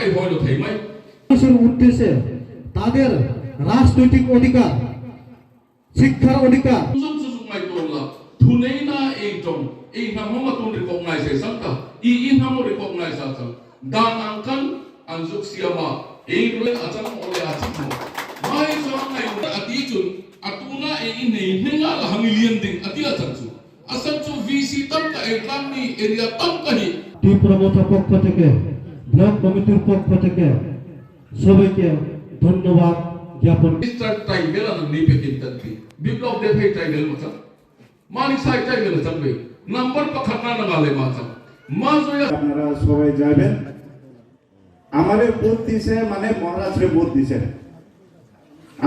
এই হলো থাইমাই দেশের উদ্দেশ্যে তাদের রাজনৈতিক অধিকার শিক্ষার অধিকার সুযোগ মাই তোলা থুনেই না এই জং এই নামও তুন রিকগনাইজেশন কা ই নামও রিকগনাইজেশন দান আঙ্কান anjuk siama ei rule acham ole achim mai jong nai ati chun atuna ei nei henga la hamilian ding ati achanchu asanchu vc tam ka eklamni area tam kahi TIPRA MOTHA পক্ষ থেকে block কমিটির পক্ষ থেকে সবাইকে ধন্যবাদ জ্ঞাপন mister tribal আর নিপে কিনতান্তি বিপ্লব দেবে tribal মত মানিক সাই ট্রাইবেল চাবে নাম্বার পাখানা নাগালে মাথা মাজয়া আপনারা সবাই যাবেন আমারে ভোট দিছে মানে মহারাজরে ভোট দিছে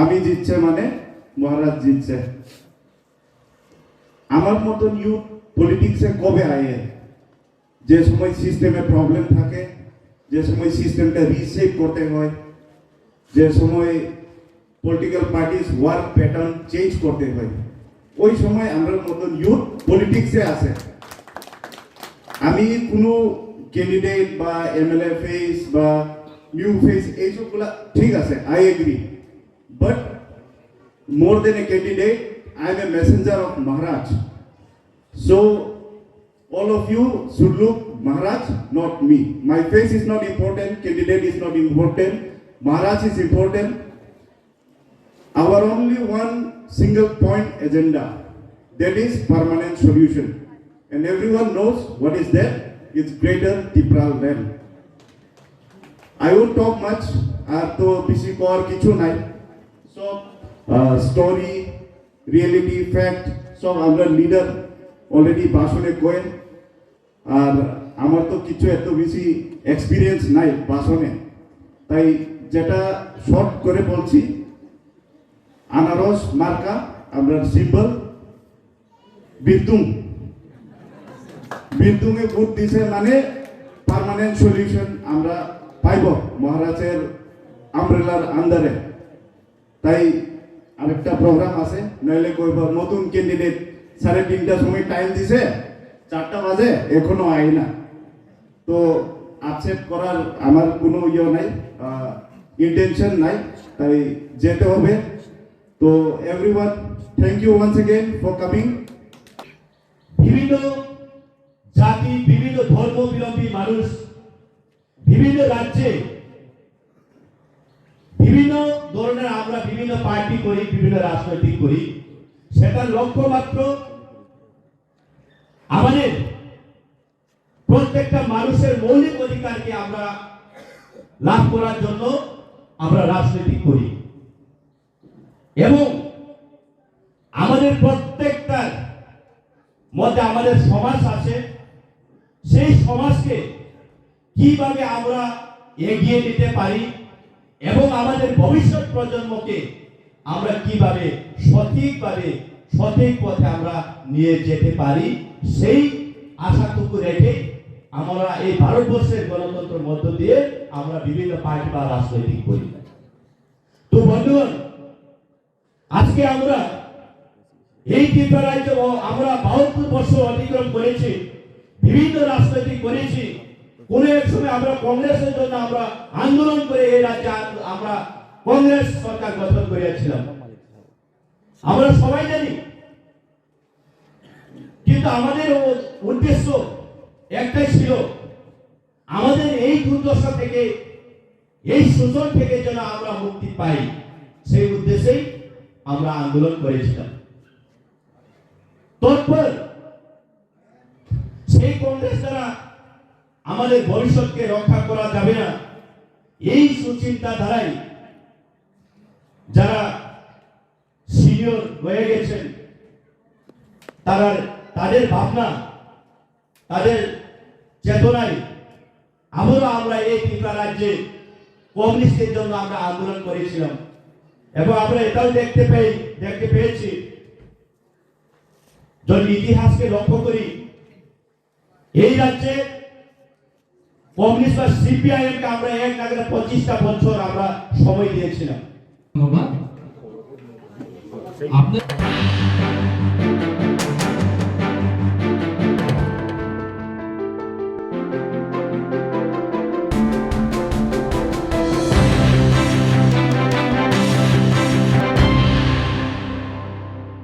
আমি জিতছে মানে মহারাজ জিতছে আমার মতন ইউথ পলিটিক্সে কবে আয়ে যে সময় সিস্টেমে প্রবলেম থাকে যে সময় সিস্টেমটা রিশেপ করতে হয় যে সময় political parties work pattern change করতে হয় ওই সময় আমরা মতন ইউথ পলিটিক্সে আছে আমি কোনো ক্যান্ডিডেট বা এমএলএ ফেস বা নিউ ফেস এইসবগুলা ঠিক আছে I agree but more than a candidate I am a messenger of Maharaj so all of you should look Maharaj, not me. My face is not important, candidate is not important, Maharaj is important. Our only one single point agenda, that is permanent solution. And everyone knows what is that. It's greater TIPRA land. I won't talk much. Ar to bisi kor kichu nai. So story, reality, fact. So our leader already bashone koyen. আর আমার তো কিছু এত বেশি experience নাই ভাষণে তাই যেটা short করে বলছি আনারস মার্কা আমরা সিম্বল বিদ্যুমে ভোট দিছে মানে পার্মানেন্ট সলিউশন আমরা পাইব মহারাজের আমব্রেলার আন্ডারে তাই আরেকটা প্রোগ্রাম আছে নইলে কইব নতুন ক্যান্ডিডেট 3:30টার সময় টাইম দিছে 4টা বাজে এখনো আই না তো আপসেট করার আমার কোনো ইয়ে নাই ইন্টেনশন নাই তাই যেতে হবে তো everyone thank you once again for coming বিভিন্ন জাতি বিভিন্ন ধর্মাবলম্বী মানুষ বিভিন্ন রাজ্যে বিভিন্ন ধরনের আমরা বিভিন্ন পার্টি করি বিভিন্ন রাজনৈতিক করি সেটা লক্ষ্য মাত্র আমাদের প্রত্যেকটা মানুষের মৌলিক অধিকারকে আমরা লাভ করার জন্য আমরা রাজনীতি করি এবং আমাদের প্রত্যেকটার মধ্যে আমাদের সমাজ আছে সেই সমাজকে কিভাবে আমরা এগিয়ে নিতে পারি এবং আমাদের ভবিষ্যৎ প্রজন্মকে আমরা কিভাবে সঠিক পথে আমরা নিয়ে যেতে পারি সেই আশাটুকু রেখে আমরা এই ভারতবর্ষের গণতন্ত্রের মধ্য দিয়ে আমরা বিভিন্ন পার্টি বা রাজনৈতিক করি তো বন্ধুগণ আজকে আমরা এই ত্রিপুরা রাজ্য আমরা 72 বছর অতিক্রম করেছি বিভিন্ন রাজনৈতিক করেছি কোন এক সময় আমরা কংগ্রেসের জন্য আমরা আন্দোলন করে এই রাজ্যে আমরা কংগ্রেস সরকার গঠন করেছিলাম আমরা সবাই জানি কিন্তু আমাদের উদ্দেশ্য একটাই ছিল আমাদের এই দুর্দশা থেকে এই শোষণ থেকে যেন আমরা মুক্তি পাই সেই উদ্দেশ্যেই আমরা আন্দোলন করেছিলাম তারপর সেই কংগ্রেস দ্বারা আমাদের ভবিষ্যৎকে রক্ষা করা যাবে না এই সুচিন্তা ধারায় যারা সিনিয়র হয়ে গেছেন তাদের ভাবনা তাদের চেতনায় আমরা এই ত্রিপুরা রাজ্যে কমিউনিস্টের জন্য আমরা আন্দোলন করেছিলাম এবং আমরা এটাও দেখতে পেয়েছি যদি ইতিহাসকে লক্ষ্য করি এই রাজ্যে কমিউনিস্ট বা সিপিআইএম কে আমরা এক নাগারে 25টা বছর আমরা সময় দিয়েছিলাম। ধন্যবাদ।